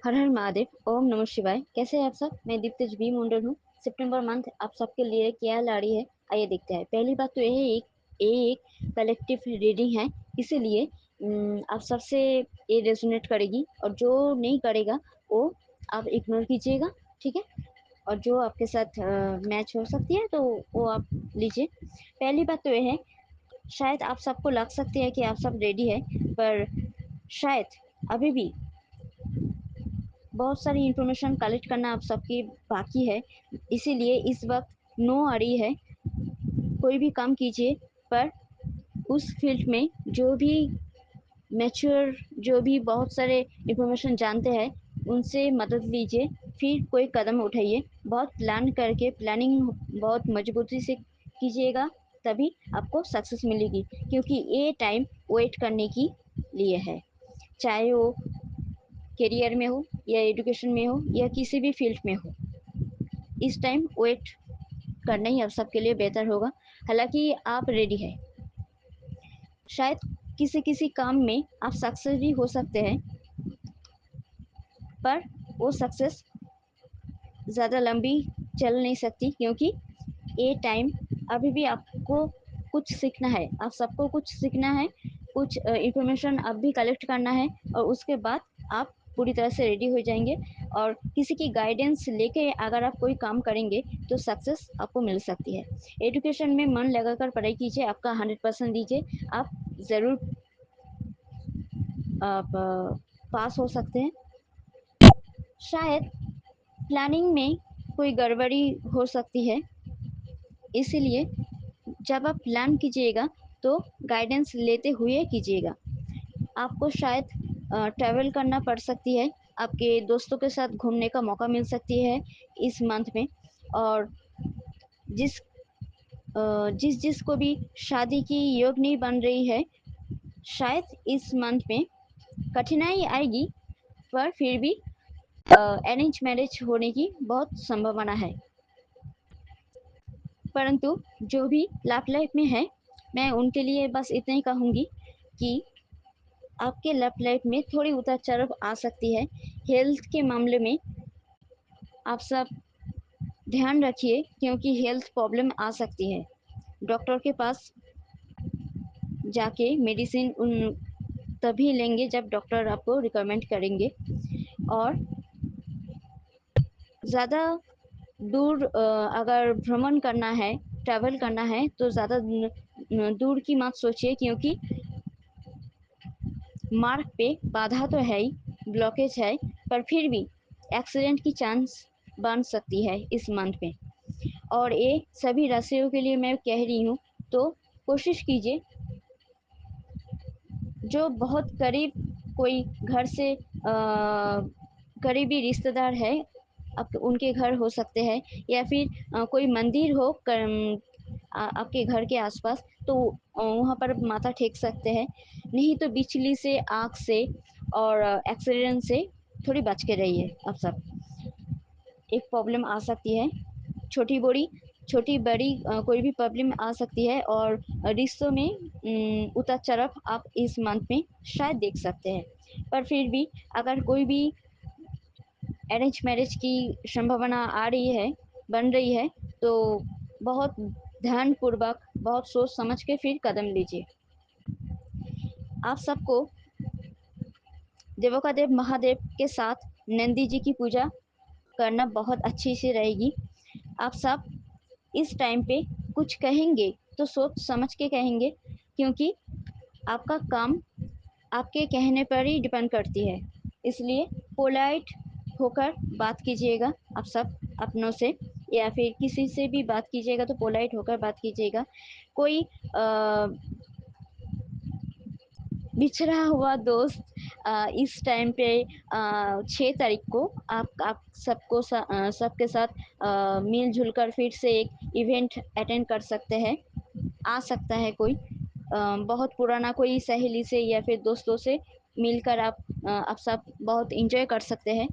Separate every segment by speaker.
Speaker 1: हर हर महादेव, ओम नमः शिवाय। कैसे हैं आप सब? मैं दीप्ति बी मुंडन हूँ। सितंबर मंथ आप सबके लिए क्या ला रही है, आइए देखते हैं। पहली बात तो यह एक कलेक्टिव रीडिंग है, इसीलिए आप सबसे ये रेजोनेट करेगी, और जो नहीं करेगा वो आप इग्नोर कीजिएगा, ठीक है। और जो आपके साथ मैच हो सकती है तो वो आप लीजिए। पहली बात तो यह है, शायद आप सबको लग सकती है कि आप सब रेडी है, पर शायद अभी भी बहुत सारी इंफॉर्मेशन कलेक्ट करना आप सबकी बाकी है, इसीलिए इस वक्त नो आ रही है। कोई भी काम कीजिए, पर उस फील्ड में जो भी मैच्योर, जो भी बहुत सारे इंफॉर्मेशन जानते हैं, उनसे मदद लीजिए, फिर कोई कदम उठाइए। बहुत प्लान करके, प्लानिंग बहुत मजबूती से कीजिएगा, तभी आपको सक्सेस मिलेगी, क्योंकि ये टाइम वेट करने की लिए है। चाहे वो करियर में हो या एजुकेशन में हो या किसी भी फील्ड में हो, इस टाइम वेट करना ही आप सबके लिए बेहतर होगा। हालांकि आप रेडी है, शायद किसी किसी काम में आप सक्सेस भी हो सकते हैं, पर वो सक्सेस ज़्यादा लंबी चल नहीं सकती, क्योंकि ये टाइम अभी भी आपको कुछ सीखना है, आप सबको कुछ सीखना है, कुछ इंफॉर्मेशन अब भी कलेक्ट करना है, और उसके बाद आप पूरी तरह से रेडी हो जाएंगे। और किसी की गाइडेंस लेके अगर आप कोई काम करेंगे तो सक्सेस आपको मिल सकती है। एजुकेशन में मन लगाकर पढ़ाई कीजिए, आपका 100% दीजिए, आप ज़रूर आप पास हो सकते हैं। शायद प्लानिंग में कोई गड़बड़ी हो सकती है, इसीलिए जब आप प्लान कीजिएगा तो गाइडेंस लेते हुए कीजिएगा। आपको शायद ट्रैवल करना पड़ सकती है, आपके दोस्तों के साथ घूमने का मौका मिल सकती है इस मंथ में। और जिस जिस जिस को भी शादी की योग नहीं बन रही है, शायद इस मंथ में कठिनाई आएगी, पर फिर भी अरेंज मैरिज होने की बहुत संभावना है। परंतु जो भी लव लाइफ में है, मैं उनके लिए बस इतना ही कहूँगी कि आपके लव लाइफ में थोड़ी उतार चढ़ाव आ सकती है। हेल्थ के मामले में आप सब ध्यान रखिए, क्योंकि हेल्थ प्रॉब्लम आ सकती है। डॉक्टर के पास जाके मेडिसिन उन तभी लेंगे जब डॉक्टर आपको रिकमेंड करेंगे। और ज़्यादा दूर अगर भ्रमण करना है, ट्रैवल करना है, तो ज़्यादा दूर की मत सोचिए, क्योंकि मार्ग पे बाधा तो है ही, ब्लॉकेज है, पर फिर भी एक्सीडेंट की चांस बन सकती है इस मंथ में। और ये सभी राशियों के लिए मैं कह रही हूँ, तो कोशिश कीजिए, जो बहुत करीब कोई घर से करीबी रिश्तेदार है, आप उनके घर हो सकते हैं, या फिर कोई मंदिर हो आपके घर के आसपास, तो वहाँ पर माथा टेक सकते हैं। नहीं तो बिजली से, आग से और एक्सीडेंट से थोड़ी बच के रहिए आप सब। एक प्रॉब्लम आ सकती है, छोटी बड़ी, छोटी बड़ी कोई भी प्रॉब्लम आ सकती है, और रिश्तों में उतार चढ़ाव आप इस मंथ में शायद देख सकते हैं। पर फिर भी अगर कोई भी अरेंज मैरिज की संभावना आ रही है, बन रही है, तो बहुत ध्यानपूर्वक, बहुत सोच समझ के फिर कदम लीजिए। आप सबको देवों का देव महादेव के साथ नंदी जी की पूजा करना बहुत अच्छी से रहेगी। आप सब इस टाइम पे कुछ कहेंगे तो सोच समझ के कहेंगे, क्योंकि आपका काम आपके कहने पर ही डिपेंड करती है। इसलिए पोलाइट होकर बात कीजिएगा आप सब अपनों से, या फिर किसी से भी बात कीजिएगा तो पोलाइट होकर बात कीजिएगा। कोई बिछड़ा हुआ दोस्त इस टाइम पे 6 तारीख को आप सबको सबके साथ मिलजुल कर फिर से एक इवेंट अटेंड कर सकते हैं। आ सकता है कोई बहुत पुराना कोई सहेली से या फिर दोस्तों से मिलकर आप सब बहुत इंजॉय कर सकते हैं।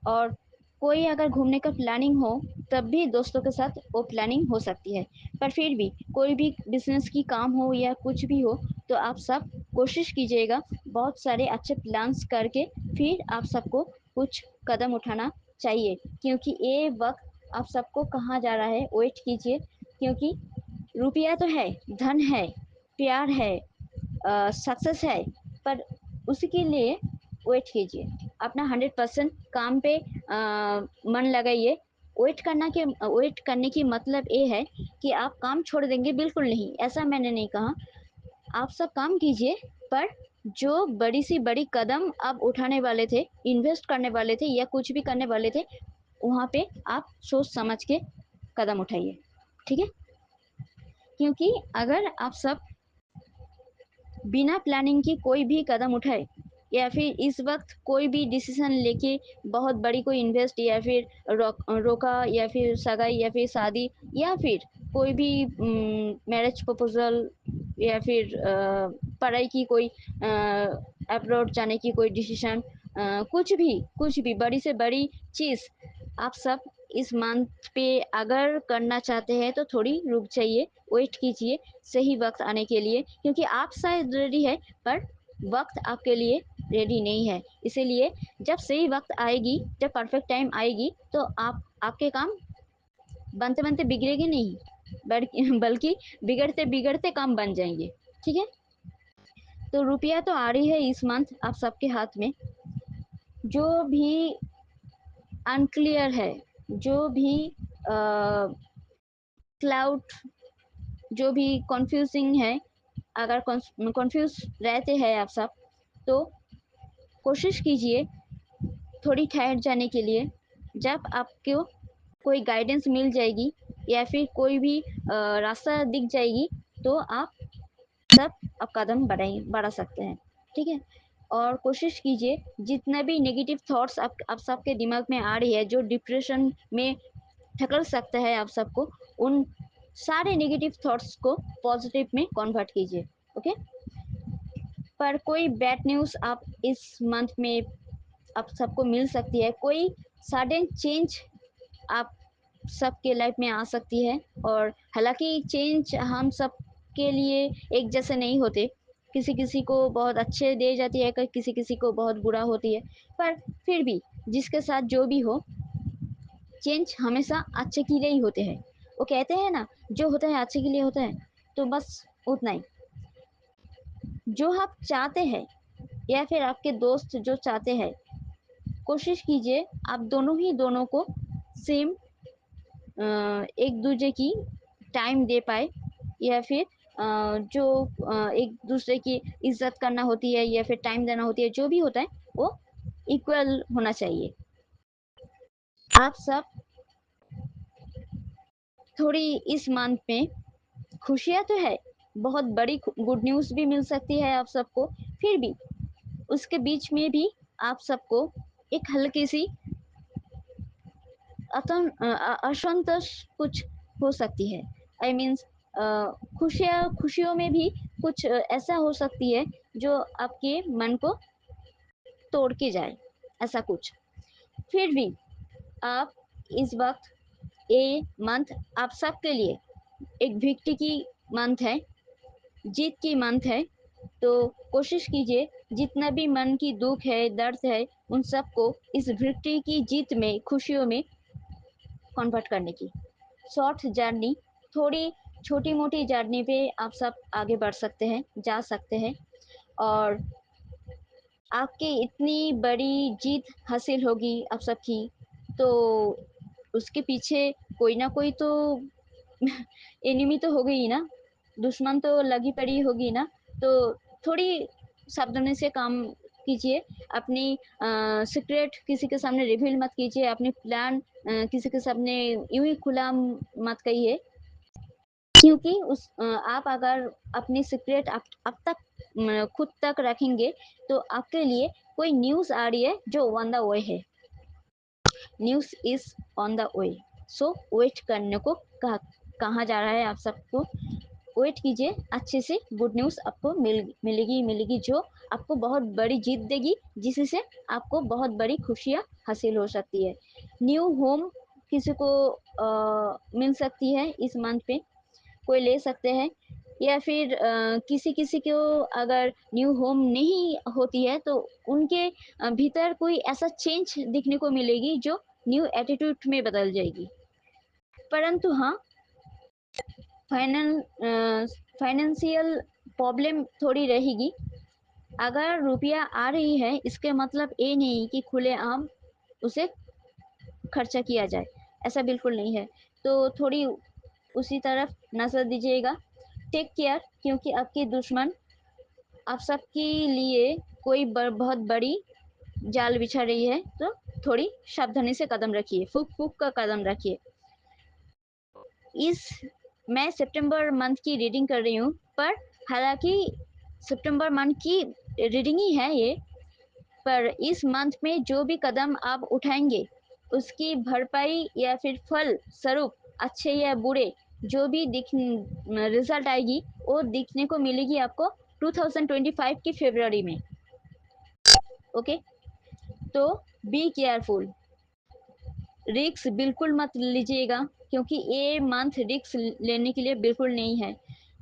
Speaker 1: और कोई अगर घूमने का प्लानिंग हो, तब भी दोस्तों के साथ वो प्लानिंग हो सकती है। पर फिर भी कोई भी बिजनेस की काम हो या कुछ भी हो, तो आप सब कोशिश कीजिएगा बहुत सारे अच्छे प्लान्स करके फिर आप सबको कुछ कदम उठाना चाहिए, क्योंकि ये वक्त आप सबको कहाँ जा रहा है वेट कीजिए। क्योंकि रुपया तो है, धन है, प्यार है, सक्सेस है, पर उसके लिए वेट कीजिए। अपना 100% काम पे मन लगाइए। वेट करने की मतलब ये है कि आप काम छोड़ देंगे, बिल्कुल नहीं, ऐसा मैंने नहीं कहा। आप सब काम कीजिए, पर जो बड़ी सी बड़ी कदम आप उठाने वाले थे, इन्वेस्ट करने वाले थे या कुछ भी करने वाले थे, वहाँ पे आप सोच समझ के कदम उठाइए, ठीक है। क्योंकि अगर आप सब बिना प्लानिंग की कोई भी कदम उठाए या फिर इस वक्त कोई भी डिसीजन लेके बहुत बड़ी कोई इन्वेस्ट या फिर रोका या फिर सगाई या फिर शादी या फिर कोई भी मैरिज प्रपोजल या फिर पढ़ाई की कोई अब्रॉड जाने की कोई डिसीजन, कुछ भी बड़ी से बड़ी चीज़ आप सब इस मंथ पे अगर करना चाहते हैं तो थोड़ी रुक जाइए, वेट कीजिए सही वक्त आने के लिए। क्योंकि आप शायद रेडी है, पर वक्त आपके लिए रेडी नहीं है। इसीलिए जब सही वक्त आएगी, जब परफेक्ट टाइम आएगी, तो आपके काम बनते बनते बिगड़ेंगे नहीं, बल्कि बिगड़ते बिगड़ते काम बन जाएंगे, ठीक है। तो रुपया तो आ रही है इस मंथ आप सबके हाथ में। जो भी अनक्लियर है, जो भी क्लाउड, जो भी कंफ्यूजिंग है, अगर कंफ्यूज रहते हैं आप सब, तो कोशिश कीजिए थोड़ी ठहर जाने के लिए। जब आपको कोई गाइडेंस मिल जाएगी या फिर कोई भी रास्ता दिख जाएगी, तो आप सब अब कदम बढ़ा सकते हैं, ठीक है। और कोशिश कीजिए जितना भी नेगेटिव थॉट्स आप सबके दिमाग में आ रही है, जो डिप्रेशन में ढकल सकता है आप सबको, उन सारे नेगेटिव थॉट्स को पॉजिटिव में कन्वर्ट कीजिए, ओके। पर कोई बैड न्यूज़ आप इस मंथ में आप सबको मिल सकती है, कोई सडन चेंज आप सबके लाइफ में आ सकती है। और हालांकि चेंज हम सब के लिए एक जैसे नहीं होते, किसी किसी को बहुत अच्छे दे जाती है, किसी किसी को बहुत बुरा होती है, पर फिर भी जिसके साथ जो भी हो, चेंज हमेशा अच्छे के लिए ही होते हैं। वो कहते हैं ना, जो होता है अच्छे के लिए होता है। तो बस उतना ही। जो आप चाहते हैं या फिर आपके दोस्त जो चाहते हैं, कोशिश कीजिए आप दोनों को सेम एक दूसरे की टाइम दे पाए, या फिर जो एक दूसरे की इज्जत करना होती है या फिर टाइम देना होती है, जो भी होता है वो इक्वल होना चाहिए। आप सब थोड़ी इस मंथ में खुशियाँ तो है, बहुत बड़ी गुड न्यूज़ भी मिल सकती है आप सबको, फिर भी उसके बीच में भी आप सबको एक हल्की सी असंतोष कुछ हो सकती है। आई मीन्स खुशियों में भी कुछ ऐसा हो सकती है जो आपके मन को तोड़ के जाए, ऐसा कुछ। फिर भी आप इस वक्त, ये मंथ आप सबके लिए एक विक्ट्री की मंथ है, जीत की मंथ है। तो कोशिश कीजिए जितना भी मन की दुख है, दर्द है, उन सबको इस विक्ट्री की जीत में, खुशियों में कन्वर्ट करने की। शॉर्ट जर्नी, थोड़ी छोटी मोटी जर्नी पे आप सब आगे बढ़ सकते हैं, जा सकते हैं। और आपकी इतनी बड़ी जीत हासिल होगी आप सबकी, तो उसके पीछे कोई ना कोई तो एनिमी तो हो गई ना, दुश्मन तो लगी पड़ी होगी ना। तो थोड़ी सावधानी से काम कीजिए। अपनी सीक्रेट किसी के सामने रिवील मत कीजिए, अपनी प्लान किसी के सामने यूं ही खुला मत कहिए। क्योंकि आप अगर अपनी सीक्रेट अब तक खुद तक रखेंगे, तो आपके लिए कोई न्यूज़ आ रही है जो ऑन द वे है। News is on the way, so wait करने को कहा जा रहा है आप सबको। वेट कीजिए, अच्छे से गुड न्यूज़ आपको मिलेगी, जो आपको बहुत बड़ी जीत देगी, जिससे आपको बहुत बड़ी खुशियाँ हासिल हो सकती है। न्यू होम किसी को मिल सकती है इस मंथ पे, कोई ले सकते हैं। या फिर किसी किसी को अगर न्यू होम नहीं होती है तो उनके भीतर कोई ऐसा चेंज दिखने को मिलेगी जो न्यू एटीट्यूड में बदल जाएगी। परंतु हाँ, फाइनेंशियल प्रॉब्लम थोड़ी रहेगी। अगर रुपया आ रही है इसके मतलब ये नहीं कि खुलेआम उसे खर्चा किया जाए, ऐसा बिल्कुल नहीं है। तो थोड़ी उसी तरफ नज़र दीजिएगा। टेक केयर, क्योंकि आपकी दुश्मन आप सबके लिए कोई बहुत बड़ी जाल बिछा रही है, तो थोड़ी सावधानी से कदम रखिए, फूक फूक का कदम रखिए। इस मैं सितंबर मंथ की रीडिंग कर रही हूँ, पर हालांकि सितंबर मंथ की रीडिंग ही है ये, पर इस मंथ में जो भी कदम आप उठाएंगे उसकी भरपाई या फिर फल स्वरूप अच्छे या बुरे जो भी रिजल्ट आएगी वो दिखने को मिलेगी आपको 2025 की फरवरी में। ओके, तो बी केयरफुल, रिक्स बिल्कुल मत लीजिएगा, क्योंकि ये मंथ रिक्स लेने के लिए बिल्कुल नहीं है।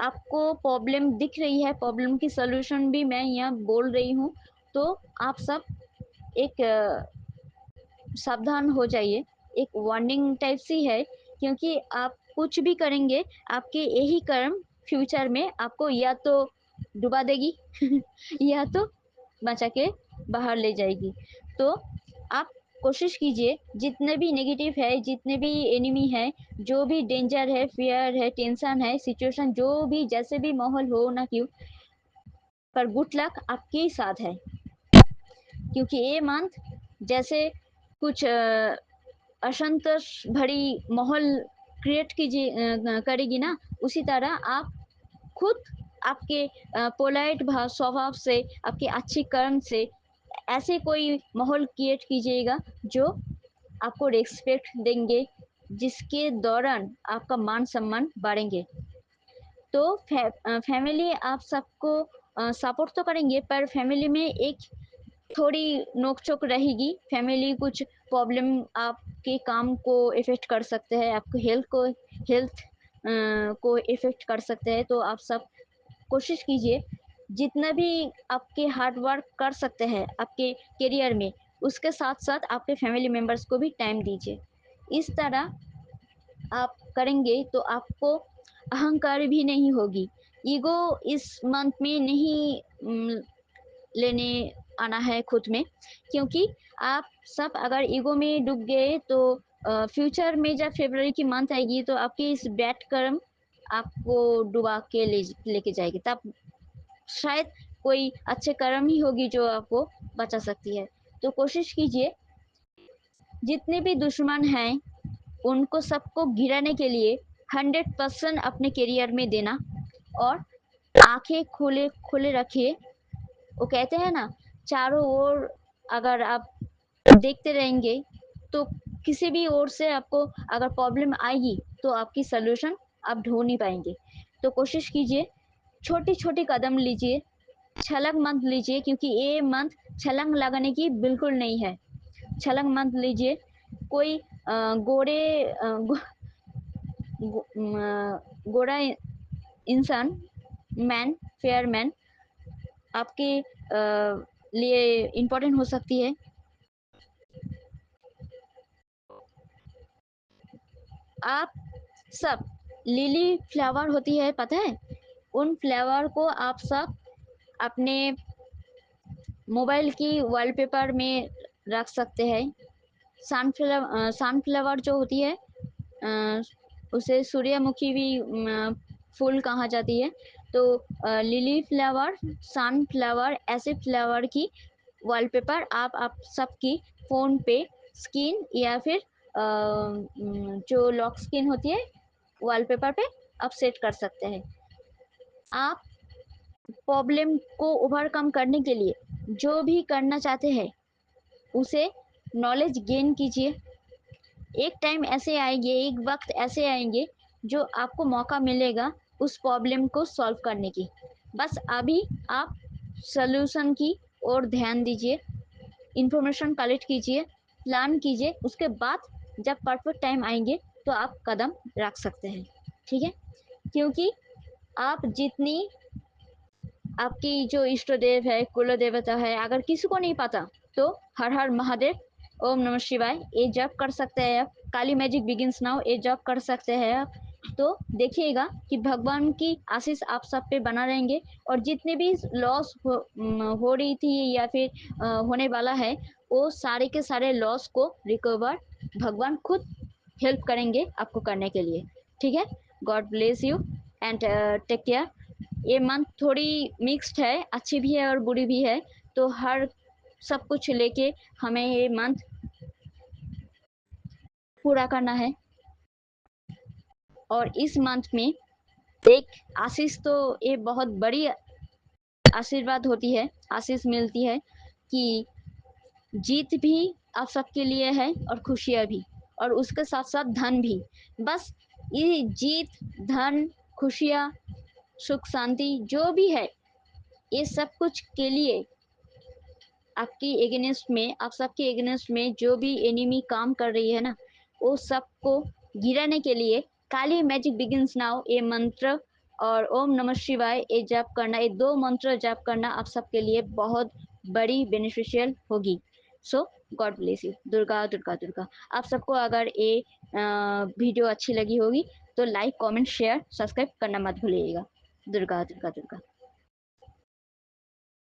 Speaker 1: आपको प्रॉब्लम दिख रही है, प्रॉब्लम की सोल्यूशन भी मैं यहाँ बोल रही हूँ, तो आप सब एक सावधान हो जाइए। एक वार्निंग टाइप सी है, क्योंकि आप कुछ भी करेंगे आपके यही कर्म फ्यूचर में आपको या तो डुबा देगी या तो बचा के बाहर ले जाएगी। तो आप कोशिश कीजिए, जितने भी नेगेटिव है, जितने भी एनिमी है, जो भी डेंजर है, फियर है, टेंशन है, सिचुएशन जो भी जैसे भी माहौल हो ना क्यों, पर गुड लक आपके ही साथ है। क्योंकि ये मंथ जैसे कुछ असंतोष भरी माहौल क्रिएट कीजिए करेगी ना, उसी तरह आप खुद आपके पोलाइट स्वभाव से, आपके अच्छे कर्म से ऐसे कोई माहौल क्रिएट कीजिएगा जो आपको रिस्पेक्ट देंगे, जिसके दौरान आपका मान सम्मान बढ़ेंगे। तो फैमिली आप सबको सपोर्ट तो करेंगे, पर फैमिली में एक थोड़ी नोक-झोंक रहेगी। फैमिली कुछ प्रॉब्लम आपके काम को इफ़ेक्ट कर सकते हैं, आपको हेल्थ को इफ़ेक्ट कर सकते हैं। तो आप सब कोशिश कीजिए, जितना भी आपके हार्ड वर्क कर सकते हैं आपके करियर में, उसके साथ-साथ आपके फैमिली मेंबर्स को भी टाइम दीजिए। इस तरह आप करेंगे तो आपको अहंकार भी नहीं होगी। ईगो इस मंथ में नहीं लेने आना है खुद में, क्योंकि आप सब अगर ईगो में डूब गए तो फ्यूचर में जब फरवरी की मंथ आएगी तो आपकी इस बैड कर्म आपको डुबा के लेके जाएगी, तब शायद कोई अच्छे कर्म ही होगी जो आपको बचा सकती है। तो कोशिश कीजिए, जितने भी दुश्मन हैं उनको सबको गिराने के लिए 100% अपने करियर में देना, और आंखें खोले खोले रखिए। वो कहते हैं ना, चारों ओर अगर आप देखते रहेंगे तो किसी भी ओर से आपको अगर प्रॉब्लम आएगी तो आपकी सलूशन आप ढूंढ नहीं पाएंगे। तो कोशिश कीजिए, छोटी छोटी कदम लीजिए, छलंग मत लीजिए, क्योंकि ये मंथ छलंग लगाने की बिल्कुल नहीं है। छलंग मत लीजिए। कोई गोरे गो, गोरा इंसान, मैन, फेयर मैन आपके लिए इम्पोर्टेंट हो सकती है। आप सब लिली फ्लावर होती है पता है, उन फ्लावर को आप सब अपने मोबाइल की वॉलपेपर में रख सकते हैं। सनफ्लावर जो होती है, अ, उसे सूर्यमुखी भी फूल कहा जाती है। तो लिली फ्लावर, सनफ्लावर, ऐसे फ्लावर की वॉलपेपर आप सबकी फ़ोन पे स्क्रीन या फिर जो लॉक स्क्रीन होती है वॉलपेपर पे आप सेट कर सकते हैं। आप प्रॉब्लम को ओवरकम करने के लिए जो भी करना चाहते हैं उसे नॉलेज गेन कीजिए। एक टाइम ऐसे आएंगे, एक वक्त ऐसे आएंगे जो आपको मौका मिलेगा उस प्रॉब्लम को सॉल्व करने की। बस अभी आप सॉल्यूशन की ओर ध्यान दीजिए, इंफॉर्मेशन कलेक्ट कीजिए, प्लान कीजिए, उसके बाद जब परफेक्ट टाइम आएंगे तो आप कदम रख सकते हैं। ठीक है, क्योंकि आप जितनी आपकी जो इष्ट देव है, कुल देवता है, अगर किसी को नहीं पता तो हर हर महादेव, ओम नमः शिवाय ये जप कर सकते हैं आप। काली मैजिक बिगिंस नाउ ये जप कर सकते हैं आप। तो देखिएगा कि भगवान की आशीष आप सब पे बना रहेंगे, और जितने भी लॉस हो रही थी या फिर होने वाला है, वो सारे के सारे लॉस को रिकवर भगवान खुद हेल्प करेंगे आपको करने के लिए। ठीक है, God bless you and take care. ये मंथ थोड़ी मिक्स्ड है, अच्छी भी है और बुरी भी है, तो हर सब कुछ लेके हमें ये मंथ पूरा करना है। और इस मंथ में एक आशीष, तो ये बहुत बड़ी आशीर्वाद होती है, आशीष मिलती है कि जीत भी आप सबके लिए है और खुशियाँ भी, और उसके साथ साथ धन भी। बस ये जीत, धन, खुशियाँ, सुख शांति जो भी है, ये सब कुछ के लिए आपकी एगेंस्ट में, आप सबके एगेंस्ट में जो भी एनिमी काम कर रही है ना, वो सबको गिराने के लिए काली मैजिक बिगिंस नाउ ये मंत्र और ओम नमः शिवाय ये जप करना, ये दो मंत्र जप करना आप सबके लिए बहुत बड़ी बेनिफिशियल होगी। So God bless you. Durga Durga Durga. आप सबको अगर ये वीडियो अच्छी लगी होगी तो लाइक, कमेंट, शेयर, सब्सक्राइब करना मत भूलिएगा। दुर्गा दुर्गा दुर्गा।